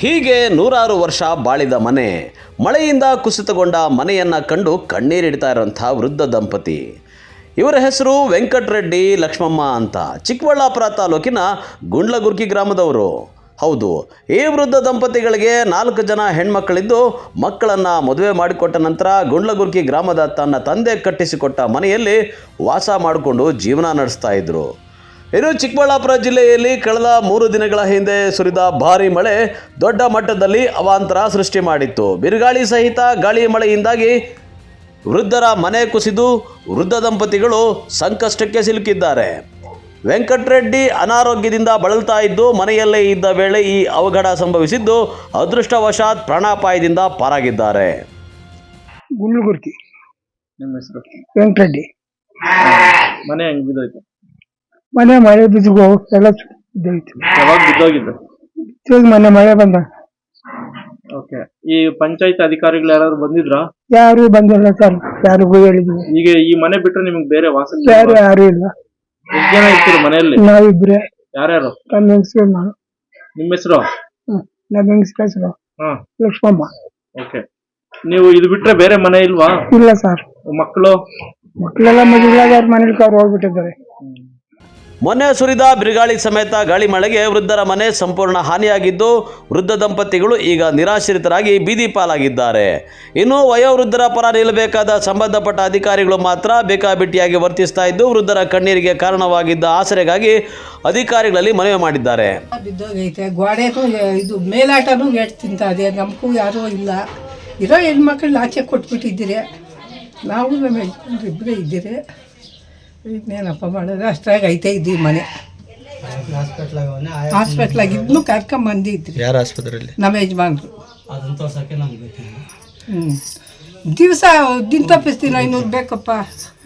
ಹೀಗೆ ನೂರಾರು ವರ್ಷ ಬಾಳಿದ ಮನೆ, ಮಳೆಯಿಂದ ಕುಸಿತಗೊಂಡ ಮನೆಯನ್ನು ಕಂಡು ಕಣ್ಣೀರಿಡ್ತಾ ಇರೋಂಥ ವೃದ್ಧ ದಂಪತಿ. ಇವರ ಹೆಸರು ವೆಂಕಟರೆಡ್ಡಿ ಲಕ್ಷ್ಮಮ್ಮ ಅಂತ. ಚಿಕ್ಕಬಳ್ಳಾಪುರ ತಾಲೂಕಿನ ಗುಂಡ್ಲಗುರ್ಕಿ ಗ್ರಾಮದವರು. ಹೌದು, ಈ ವೃದ್ಧ ದಂಪತಿಗಳಿಗೆ 4 ಜನ ಹೆಣ್ಮಕ್ಕಳಿದ್ದು ಮಕ್ಕಳನ್ನು ಮದುವೆ ಮಾಡಿಕೊಟ್ಟ ನಂತರ ಗುಂಡ್ಲಗುರ್ಕಿ ಗ್ರಾಮದ ತನ್ನ ತಂದೆ ಕಟ್ಟಿಸಿಕೊಟ್ಟ ಮನೆಯಲ್ಲಿ ವಾಸ ಮಾಡಿಕೊಂಡು ಜೀವನ ನಡೆಸ್ತಾ ಇದ್ರು. ಇನ್ನು ಚಿಕ್ಕಬಳ್ಳಾಪುರ ಜಿಲ್ಲೆಯಲ್ಲಿ ಕಳೆದ 3 ದಿನಗಳ ಹಿಂದೆ ಸುರಿದ ಭಾರೀ ಮಳೆ ದೊಡ್ಡ ಮಟ್ಟದಲ್ಲಿ ಅವಾಂತರ ಸೃಷ್ಟಿ ಮಾಡಿತ್ತು. ಬಿರುಗಾಳಿ ಸಹಿತ ಗಾಳಿ ಮಳೆಯಿಂದಾಗಿ ವೃದ್ಧರ ಮನೆ ಕುಸಿದು ವೃದ್ಧ ದಂಪತಿಗಳು ಸಂಕಷ್ಟಕ್ಕೆ ಸಿಲುಕಿದ್ದಾರೆ. ವೆಂಕಟರೆಡ್ಡಿ ಅನಾರೋಗ್ಯದಿಂದ ಬಳಲ್ತಾ ಇದ್ದು ಮನೆಯಲ್ಲೇ ಇದ್ದ ವೇಳೆ ಈ ಅವಘಡ ಸಂಭವಿಸಿದ್ದು ಅದೃಷ್ಟವಶಾತ್ ಪ್ರಾಣಾಪಾಯದಿಂದ ಪಾರಾಗಿದ್ದಾರೆ. ಗುಂಡ್ಲಗುರ್ಕಿ. ನಿಮ್ಮ ಹೆಸರು? ವೆಂಕಟರೆಡ್ಡಿ. ಮನೆ ಹೆಂಗ್ ಬಿದ್ದೋಯ್ತು? ಮನೆ ಮಳೆ ಬಿದ್ದು ಎಲ್ಲ ಬಿದ್ದೋಯ್ತು. ಯಾವಾಗ ಬಿದ್ದೋಗಿದ್ದು? ಮನೆ ಮಳೆ ಬಂದ. ಓಕೆ. ಈ ಪಂಚಾಯತ್ ಅಧಿಕಾರಿಗಳು ಯಾರು ಬಂದಿದ್ರಾ? ಯಾರು ಬಂದಿಲ್ಲ ಸರ್, ಯಾರಿಗೂ ಹೇಳಿದ್ವಿ. ಈಗ ಈ ಮನೆ ಬಿಟ್ರೆ ನಿಮ್ಗೆ ಬೇರೆ ವಾಸ ಯಾರು ಇಲ್ಲ. ಎಷ್ಟು ಜನ ಇರ್ತೀರಿ ಮನೆಯಲ್ಲಿ? ನಾವಿಬ್ರೆ. ಯಾರ್ಯಾರು? ನನ್ನ ಹೆಸರು ನಾನು. ನಿಮ್ಮ ಹೆಸರು? ನನ್ನ ಹೆಸರು ಲಕ್ಷ್ಮಮ್ಮ. ಓಕೆ. ನೀವು ಇದು ಬಿಟ್ರೆ ಬೇರೆ ಮನೆ ಇಲ್ವಾ? ಇಲ್ಲ ಸರ್. ಮಕ್ಕಳೆಲ್ಲ ಮದುವೆ ಮನೇಲಿ ಅವ್ರು ಹೋಗ್ಬಿಟ್ಟಿದ್ದಾರೆ. ಮೊನ್ನೆ ಸುರಿದ ಬಿರುಗಾಳಿ ಸಮೇತ ಗಾಳಿ ಮಳೆಗೆ ವೃದ್ಧರ ಮನೆ ಸಂಪೂರ್ಣ ಹಾನಿಯಾಗಿದ್ದು ವೃದ್ಧ ದಂಪತಿಗಳು ಈಗ ನಿರಾಶ್ರಿತರಾಗಿ ಬೀದಿ ಪಾಲಾಗಿದ್ದಾರೆ. ಇನ್ನು ವಯೋವೃದ್ಧರ ಪರ ನಿಲ್ಲಬೇಕಾದ ಸಂಬಂಧಪಟ್ಟ ಅಧಿಕಾರಿಗಳು ಮಾತ್ರ ಬೇಕಾಬಿಟ್ಟಿಯಾಗಿ ವರ್ತಿಸ್ತಾ ಇದ್ದು ವೃದ್ಧರ ಕಣ್ಣೀರಿಗೆ ಕಾರಣವಾಗಿದ್ದ ಆಸರೆಗಾಗಿ ಅಧಿಕಾರಿಗಳಲ್ಲಿ ಮನವಿ ಮಾಡಿದ್ದಾರೆ. ಬಿದ್ದೋಗೈತೆ, ಗೋಡೆಗೂ ಇದು ಮೇಲಾಟನೂ ಗೇಟ್ ತಿಂತದೆ. ನಮಗೂ ಯಾರೂ ಇಲ್ಲ. ಇರೋ ಹೆಣ್ಮಕ್ಳನ್ನ ಆಚೆ ಕೊಟ್ಬಿಟ್ಟಿದ್ದೀರಿ. ನಾವು ನಮ್ಮ ಇಬ್ಬರೇ ಇದ್ದೀರಿ. ಇನ್ನೇನಪ್ಪ ಮಾಡೋದು, ಅಷ್ಟ್ರಾಗ ಐತೆ ಇದ್ದೀವಿ ಮನೆ. ಹಾಸ್ಪಿಟ್ಲಾಗ ಇದನ್ನು ಕರ್ಕೊಂಬಂದಿದ್ರಿ. ಯಾರ ಆಸ್ಪತ್ರೆಯಲ್ಲಿ? ನಮ್ಮ ಯಜಮಾನ್ರು. ದಿವಸ ತಪ್ಪಿಸ್ತೀನಿ 500 ಬೇಕಪ್ಪ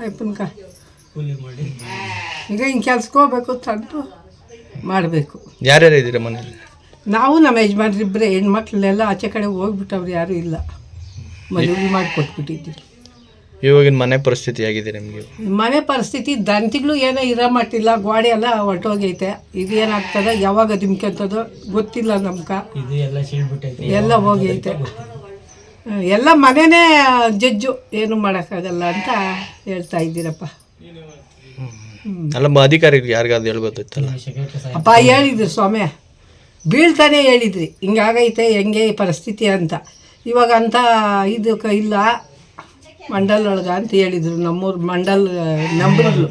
ಅಯ್ಯಪ್ಪನ್ಕ. ಈಗ ಹಿಂಗೆ ಕೆಲ್ಸಕ್ಕೆ ಹೋಗ್ಬೇಕು ತಂದು ಮಾಡಬೇಕು. ಯಾರ್ಯಾರು ಇದ್ದೀರಾ ಮನೇಲಿ? ನಾವು ನಮ್ಮ ಯಜಮಾನ್ರು ಇಬ್ಬರೇ. ಹೆಣ್ಮಕ್ಳೆಲ್ಲ ಆಚೆ ಕಡೆ ಹೋಗ್ಬಿಟ್ಟವ್ರು, ಯಾರೂ ಇಲ್ಲ. ಮದುವೆ ಮಾಡಿ ಕೊಟ್ಬಿಟ್ಟಿದ್ದೀರಿ. ಇವಾಗಿನ ಮನೆ ಪರಿಸ್ಥಿತಿ ಆಗಿದೆ ನಿಮಗೆ? ಮನೆ ಪರಿಸ್ಥಿತಿ ದಂತಿಗಳು ಏನೋ ಇರೋ ಮಟ್ಟಿಲ್ಲ. ಗೋಡೆ ಎಲ್ಲ ಹೊರಟೋಗೈತೆ. ಇದೇನಾಗ್ತದೆ, ಯಾವಾಗ ಧಿಮ್ಕೊಂತದೋ ಗೊತ್ತಿಲ್ಲ ನಮ್ಗೆ. ಎಲ್ಲ ಹೋಗೈತೆ. ಎಲ್ಲ ಮನೆನೇ ಜಜ್ಜು, ಏನು ಮಾಡೋಕ್ಕಾಗಲ್ಲ ಅಂತ ಹೇಳ್ತಾ ಇದ್ದೀರಪ್ಪ. ಅಲ್ಲ, ಅಧಿಕಾರಿಗಳು ಯಾರಿಗಾದ್ರು ಹೇಳ್ಬೋದಿತ್ತಲ್ಲ? ಅಪ್ಪ ಹೇಳಿದ್ರು ಸ್ವಾಮಿ, ಬೀಳ್ತಾನೆ ಹೇಳಿದ್ರಿ ಹಿಂಗಾಗೈತೆ ಹೆಂಗೆ ಪರಿಸ್ಥಿತಿ ಅಂತ. ಇವಾಗ ಅಂತ ಇದು ಇಲ್ಲ ಮಂಡಲ್ ಒಳಗ ಅಂತ ಹೇಳಿದ್ರು. ನಮ್ಮೂರು ಮಂಡಲ್ ನಂಬರ್ಗಳು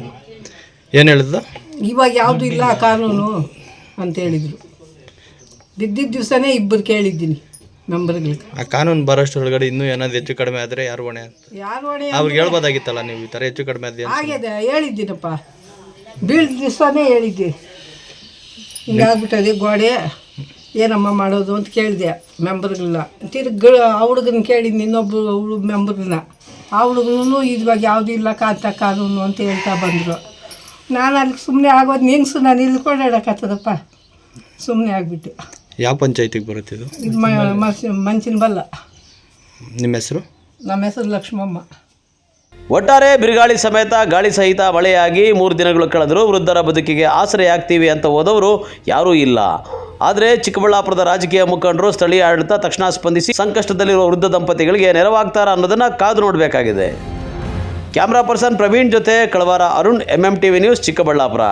ಏನು ಹೇಳಿದ್ರು? ಇವಾಗ ಯಾವುದು ಇಲ್ಲ ಕಾನೂನು ಅಂತ ಹೇಳಿದರು. ಬಿದ್ದಿದ್ದ ದಿವಸನೇ ಇಬ್ಬರು ಕೇಳಿದ್ದೀನಿ ಮೆಂಬರ್ಗಳಿಗೆ. ಆ ಕಾನೂನು ಬರೋಷ್ಟರೊಳಗಡೆ ಇನ್ನೂ ಏನಾದ್ರು ಹೆಚ್ಚು ಕಡಿಮೆ ಆದರೆ ಯಾರು ಹೊಣೆ ಅಂತ ಅವ್ರಿಗೆ ಹೇಳ್ಬೋದಾಗಿತ್ತಲ್ಲ ನೀವು? ಈ ಥರ ಹೆಚ್ಚು ಕಡಿಮೆ ಆಗಿದೆ ಹೇಳಿದ್ದೀನಪ್ಪ. ಬೀಳ್ದ ದಿವಸನೇ ಹೇಳಿದ್ದೆ ಹಿಂಗಾಗ್ಬಿಟ್ಟದೆ ಗೋಡೆ, ಏನಮ್ಮ ಮಾಡೋದು ಅಂತ ಕೇಳಿದೆ ಮೆಂಬರ್ಗಳನ್ನ. ತಿರ್ಗಿ ಆ ಹುಡುಗನ ಕೇಳಿದ್ನಿ, ಇನ್ನೊಬ್ಬರು ಮೆಂಬರ್ನ. ಆ ಹುಡುಗನೂ ಇವಾಗ ಯಾವುದೂ ಇಲ್ಲ ಕಾನೂನು ಅಂತ ಹೇಳ್ತಾ ಬಂದರು. ನಾನು ಅಲ್ಲಿ ಸುಮ್ಮನೆ ಆಗೋದು, ನಿನ್ಸು ನಾನು ಇಲ್ಲಿ ಕೊಂಡಾಡಕತ್ತದಪ್ಪ, ಸುಮ್ಮನೆ ಆಗಿಬಿಟ್ಟು. ಯಾವ ಪಂಚಾಯತಿಗೆ ಬರುತ್ತಿದ್ದು? ಇದು ಮಂಚಿನ ಬಲ್ಲ. ನಿಮ್ಮ ಹೆಸರು? ನಮ್ಮ ಹೆಸರು ಲಕ್ಷ್ಮಮ್ಮ. ಒಟ್ಟಾರೆ ಬಿರುಗಾಳಿ ಸಮೇತ ಗಾಳಿ ಸಹಿತ ಮಳೆಯಾಗಿ 3 ದಿನಗಳು ಕಳೆದರೂ ವೃದ್ಧರ ಬದುಕಿಗೆ ಆಸರೆಯಾಗ್ತೀವಿ ಅಂತ ಹೋದವರು ಯಾರೂ ಇಲ್ಲ. ಆದರೆ ಚಿಕ್ಕಬಳ್ಳಾಪುರದ ರಾಜಕೀಯ ಮುಖಂಡರು, ಸ್ಥಳೀಯ ಆಡಳಿತ ತಕ್ಷಣ ಸ್ಪಂದಿಸಿ ಸಂಕಷ್ಟದಲ್ಲಿರುವ ವೃದ್ಧ ದಂಪತಿಗಳಿಗೆ ನೆರವಾಗ್ತಾರಾ ಅನ್ನೋದನ್ನು ಕಾದು ನೋಡಬೇಕಾಗಿದೆ. ಕ್ಯಾಮ್ರಾ ಪರ್ಸನ್ ಪ್ರವೀಣ್ ಜೊತೆ ಕಳವಾರ ಅರುಣ್, MMTV ನ್ಯೂಸ್, ಚಿಕ್ಕಬಳ್ಳಾಪುರ.